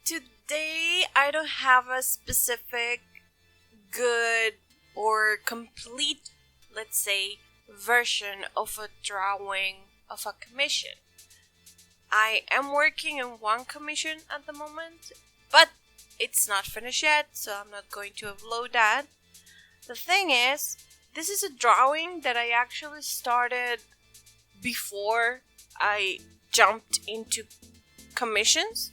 Today I don't have a specific good or complete, let's say, version of a drawing of a commission. I am working on one commission at the moment, but it's not finished yet, so I'm not going to upload that. The thing is, this is a drawing that I actually started before I jumped into commissions.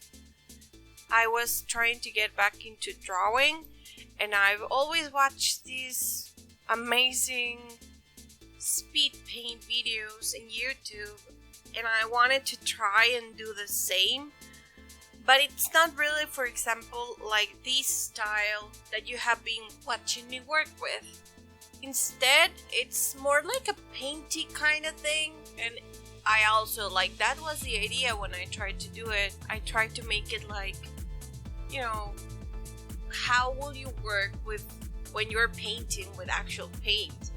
I was trying to get back into drawing, and I've always watched these amazing Speedpaint videos in YouTube, and I wanted to try and do the same, but it's not really, for example, like this style that you have been watching me work with. Instead, it's more like a painty kind of thing, and I also, like, that was the idea when I tried to do it. I tried to make it like, you know, how will you work with when you're painting with actual paint?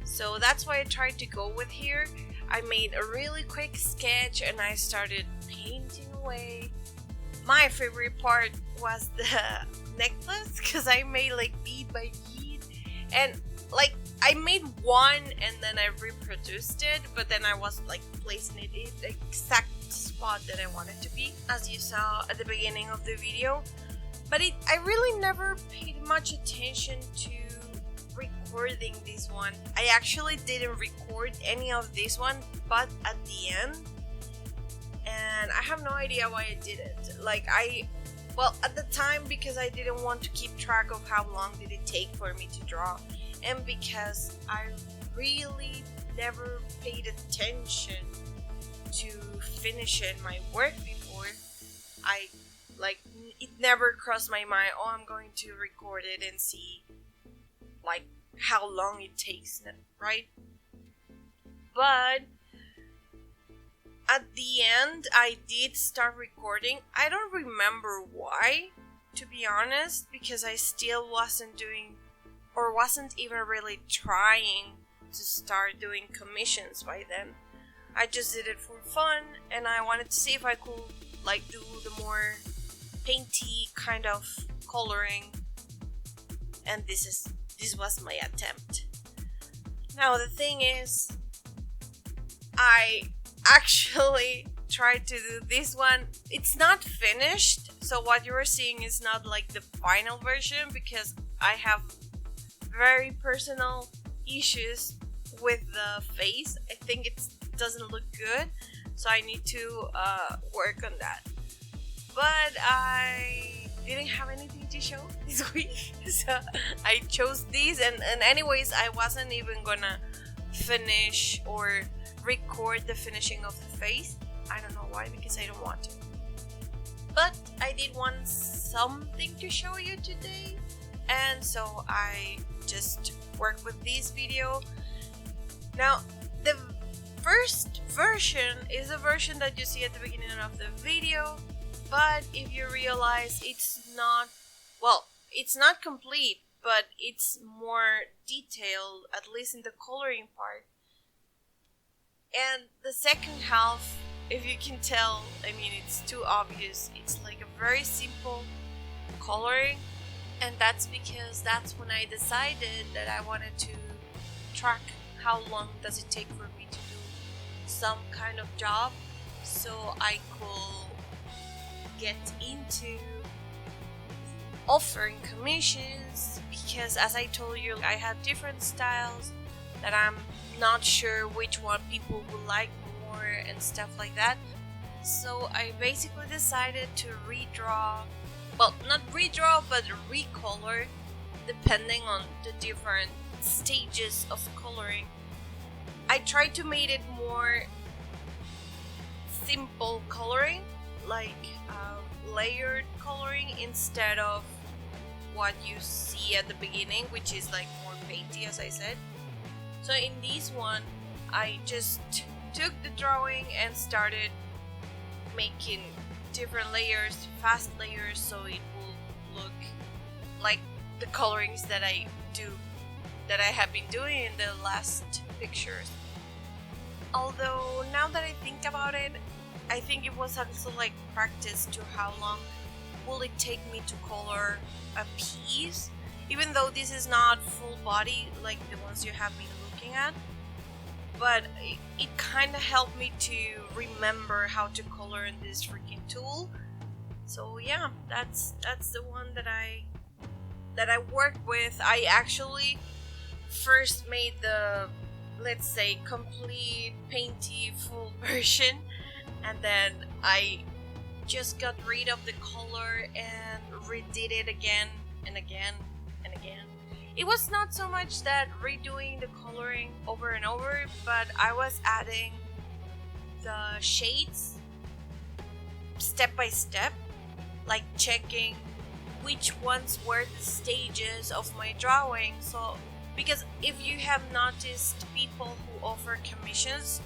So that's why I tried to go with here. I made a really quick sketch and I started painting away. My favorite part was the necklace, because I made like bead by bead, and like I made one and then I reproduced it, but then I was like placing it in the exact spot that I wanted to be, as you saw at the beginning of the video. But I really never paid much attention to recording this one. I actually didn't record any of this one, but at the end, and I have no idea why I did it. Like, well, at the time, because I didn't want to keep track of how long did it take for me to draw, and because I really never paid attention to finishing my work before, it never crossed my mind, oh, I'm going to record it and see like how long it takes, right? But at the end, I did start recording. I don't remember why, to be honest, because I still wasn't doing, or wasn't even really trying to start doing commissions by then. I just did it for fun, and I wanted to see if I could like do the more painty kind of coloring, and this was my attempt. Now the thing is, I actually tried to do this one. It's not finished, so what you're seeing is not like the final version, because I have very personal issues with the face. I think it doesn't look good, so I need to work on that. But I didn't have anything to show this week, so I chose these, and anyways, I wasn't even gonna finish or record the finishing of the face. I don't know why, because I don't want to. But I did want something to show you today, and so I just worked with this video. Now, the first version is the version that you see at the beginning of the video, but if you realize it's not complete, but it's more detailed, at least in the coloring part. And the second half, if you can tell, I mean, it's too obvious. It's like a very simple coloring, and that's because that's when I decided that I wanted to track how long does it take for me to do some kind of job, so I could get into offering commissions, because as I told you, I have different styles that I'm not sure which one people will like more and stuff like that. So I basically decided to redraw, well, not redraw, but recolor, depending on the different stages of coloring. I tried to make it more simple coloring, like layered coloring, instead of what you see at the beginning, which is like more painty, as I said. So in this one, I just took the drawing and started making different layers, fast layers, so it will look like the colorings that I have been doing in the last pictures. Although now that I think about it, I think it was also like practice to how long will it take me to color a piece, even though this is not full body like the ones you have been looking at. But it kind of helped me to remember how to color in this freaking tool. So yeah, that's the one that I worked with. I actually first made the, let's say, complete painty full version, and then I just got rid of the color and redid it again and again and again. It was not so much that redoing the coloring over and over, but I was adding the shades step by step, like checking which ones were the stages of my drawing. So, because if you have noticed, people who offer commissions,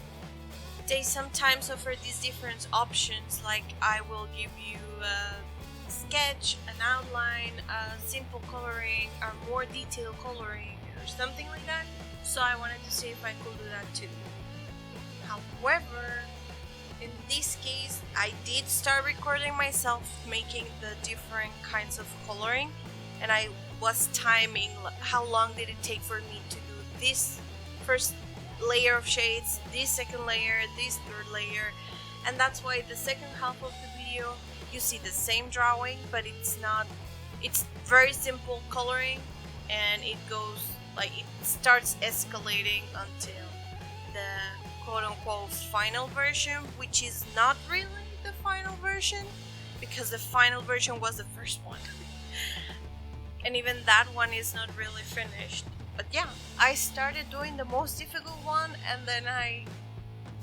they sometimes offer these different options, like I will give you a sketch, an outline, a simple coloring, or more detailed coloring, or something like that. So I wanted to see if I could do that too. However, in this case, I did start recording myself making the different kinds of coloring, and I was timing how long did it take for me to do this first layer of shades, this second layer, this third layer. And that's why the second half of the video you see the same drawing, but it's very simple coloring, and it goes like, it starts escalating until the quote-unquote final version, which is not really the final version, because the final version was the first one. And even that one is not really finished. But yeah, I started doing the most difficult one, and then I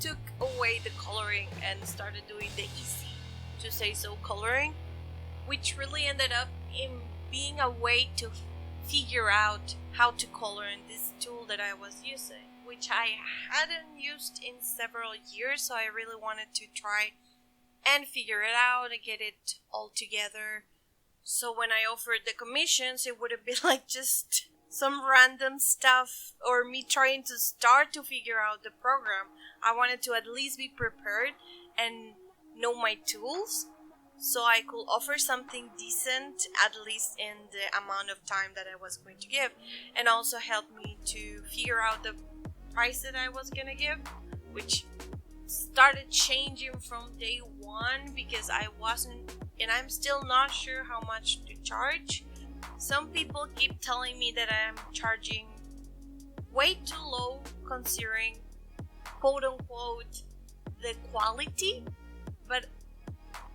took away the coloring and started doing the easy, to say so, coloring, which really ended up in being a way to figure out how to color in this tool that I was using, which I hadn't used in several years, so I really wanted to try and figure it out and get it all together. So when I offered the commissions, it would have been like just some random stuff, or me trying to start to figure out the program. I wanted to at least be prepared and know my tools, so I could offer something decent, at least in the amount of time that I was going to give, and also help me to figure out the price that I was gonna give, which started changing from day one, because I wasn't, and I'm still not sure how much to charge. Some people keep telling me that I'm charging way too low considering quote unquote the quality, but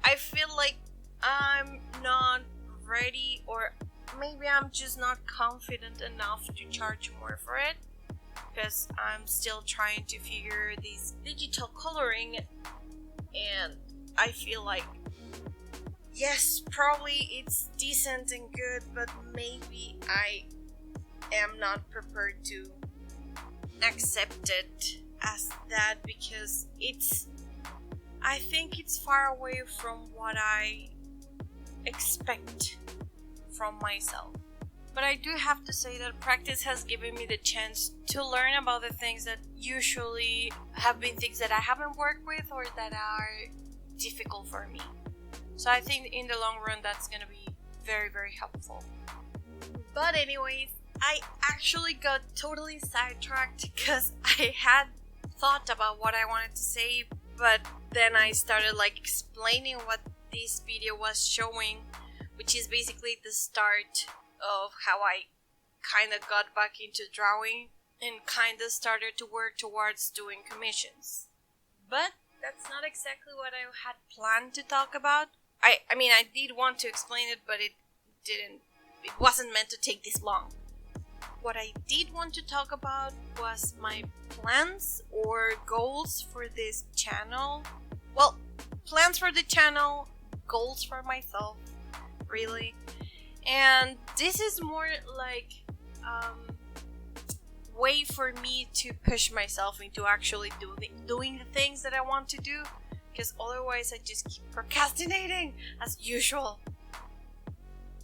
I feel like I'm not ready, or maybe I'm just not confident enough to charge more for it, because I'm still trying to figure this digital coloring, and I feel like, yes, probably it's decent and good, but maybe I am not prepared to accept it as that, because I think it's far away from what I expect from myself. But I do have to say that practice has given me the chance to learn about the things that usually have been things that I haven't worked with or that are difficult for me. So I think in the long run that's going to be very, very helpful. But anyways, I actually got totally sidetracked because I had thought about what I wanted to say, but then I started like explaining what this video was showing, which is basically the start of how I kind of got back into drawing and kind of started to work towards doing commissions. But that's not exactly what I had planned to talk about. I mean, I did want to explain it, but it wasn't meant to take this long. What I did want to talk about was my plans or goals for this channel. Well, plans for the channel, goals for myself, really. And this is more like way for me to push myself into actually doing the things that I want to do, because otherwise I just keep procrastinating as usual.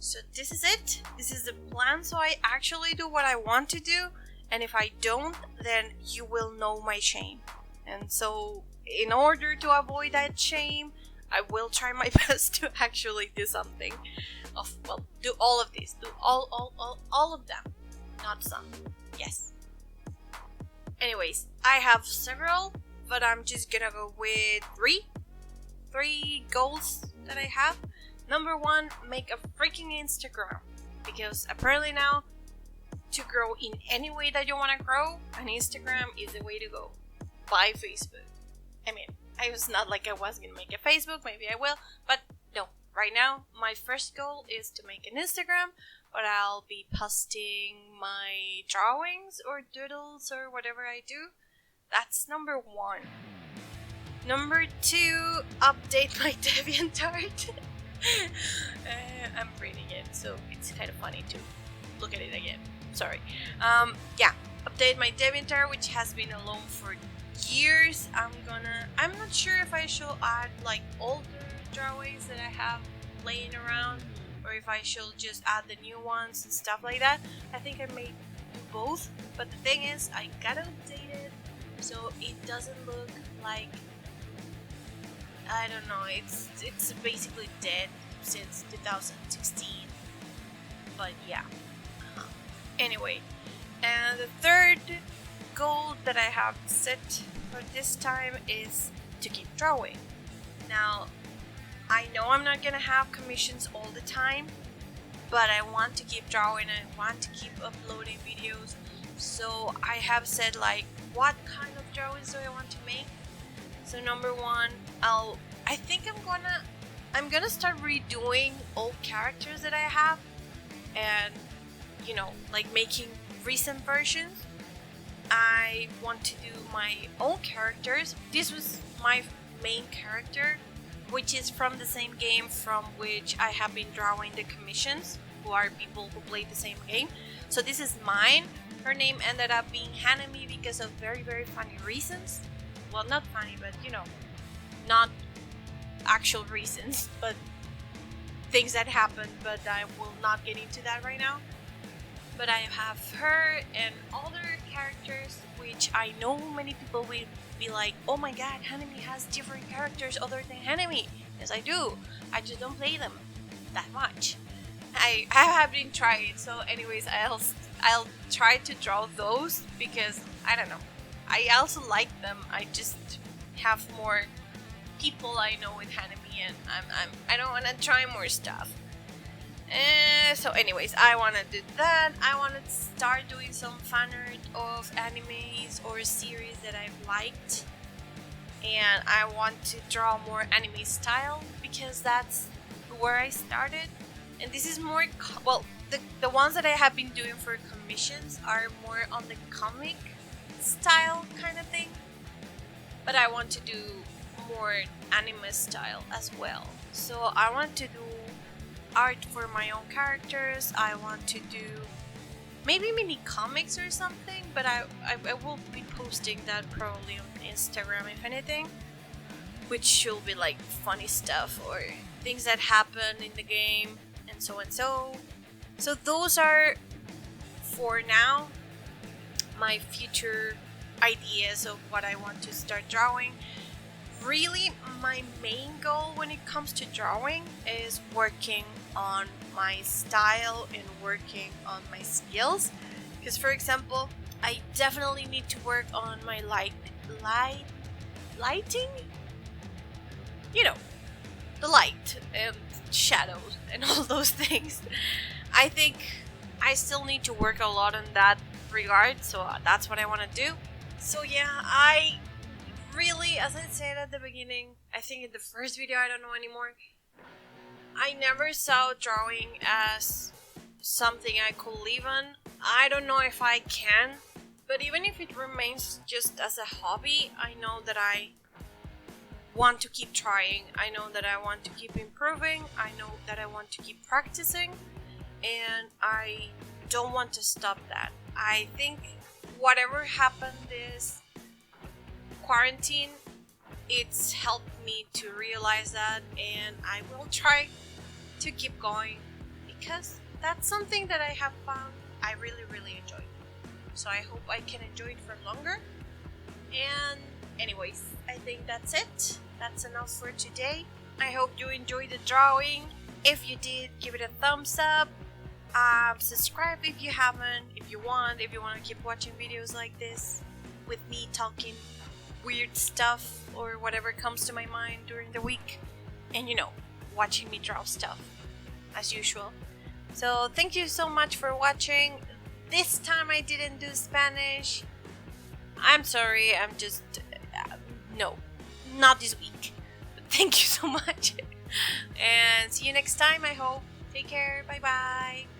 So this is it. This is the plan, so I actually do what I want to do, and if I don't, then you will know my shame. And so in order to avoid that shame, I will try my best to actually do something do all of these, do all of them, not some. Yes. Anyways, I have several, but I'm just gonna go with three goals that I have. Number one, make a freaking Instagram, because apparently now, to grow in any way that you want to grow, an Instagram is the way to go. Buy Facebook. I mean, I was not like I was gonna make a Facebook, maybe I will, but no. Right now, my first goal is to make an Instagram, but I'll be posting my drawings or doodles or whatever I do. That's number one. Number two, update my DeviantArt. I'm reading it, so it's kind of funny to look at it again. Sorry. Yeah, update my DeviantArt, which has been alone for years. I'm not sure if I should add like older drawings that I have laying around, or if I should just add the new ones and stuff like that. I think I may do both, but the thing is, I gotta update it so it doesn't look like, I don't know, it's basically dead since 2016. But yeah. Anyway, and the third goal that I have set for this time is to keep drawing. Now, I know I'm not gonna have commissions all the time, but I want to keep drawing and I want to keep uploading videos. So I have said like, what kind of drawings do I want to make? So number one, I think I'm gonna start redoing old characters that I have, and you know, like making recent versions. I want to do my own characters. This was my main character, which is from the same game from which I have been drawing the commissions, who are people who play the same game. So this is mine. Her name ended up being Hanemi because of very, very funny reasons. Well, not funny, but you know, not actual reasons, but things that happened, but I will not get into that right now. But I have her and other characters, which I know many people will be like, oh my god, Hanemi has different characters other than Hanemi. Yes, I do. I just don't play them that much. I have been trying, so anyways, I'll try to draw those because I don't know. I also like them. I just have more people I know with Hanemi, and I don't want to try more stuff. So anyways, I want to do that. I want to start doing some fan art of animes or series that I've liked, and I want to draw more anime style because that's where I started. And this is more the ones that I have been doing for commissions are more on the comic style kind of thing, but I want to do more anime style as well. So I want to do art for my own characters. I want to do maybe mini comics or something, but I will be posting that probably on Instagram if anything, which should be like funny stuff or things that happen in the game and so and so. So those are for now my future ideas of what I want to start drawing. Really, my main goal when it comes to drawing is working on my style and working on my skills. Because, for example, I definitely need to work on my lighting. You know, the light and shadows and all those things. I think I still need to work a lot on that regard, so that's what I want to do. So yeah, I really, as I said at the beginning, I think in the first video, I don't know anymore, I never saw drawing as something I could live on. I don't know if I can, but even if it remains just as a hobby, I know that I want to keep trying. I know that I want to keep improving. I know that I want to keep practicing, and I don't want to stop that. I think whatever happened this quarantine, it's helped me to realize that, and I will try to keep going because that's something that I have found I really, really enjoy. So I hope I can enjoy it for longer. And anyways, I think that's it. That's enough for today. I hope you enjoyed the drawing. If you did, give it a thumbs up. Subscribe if you haven't. If you want to keep watching videos like this with me talking weird stuff or whatever comes to my mind during the week, and watching me draw stuff as usual. So thank you so much for watching. This time I didn't do Spanish. I'm sorry. I'm just no, not this week. But thank you so much, and see you next time. I hope. Take care. Bye bye.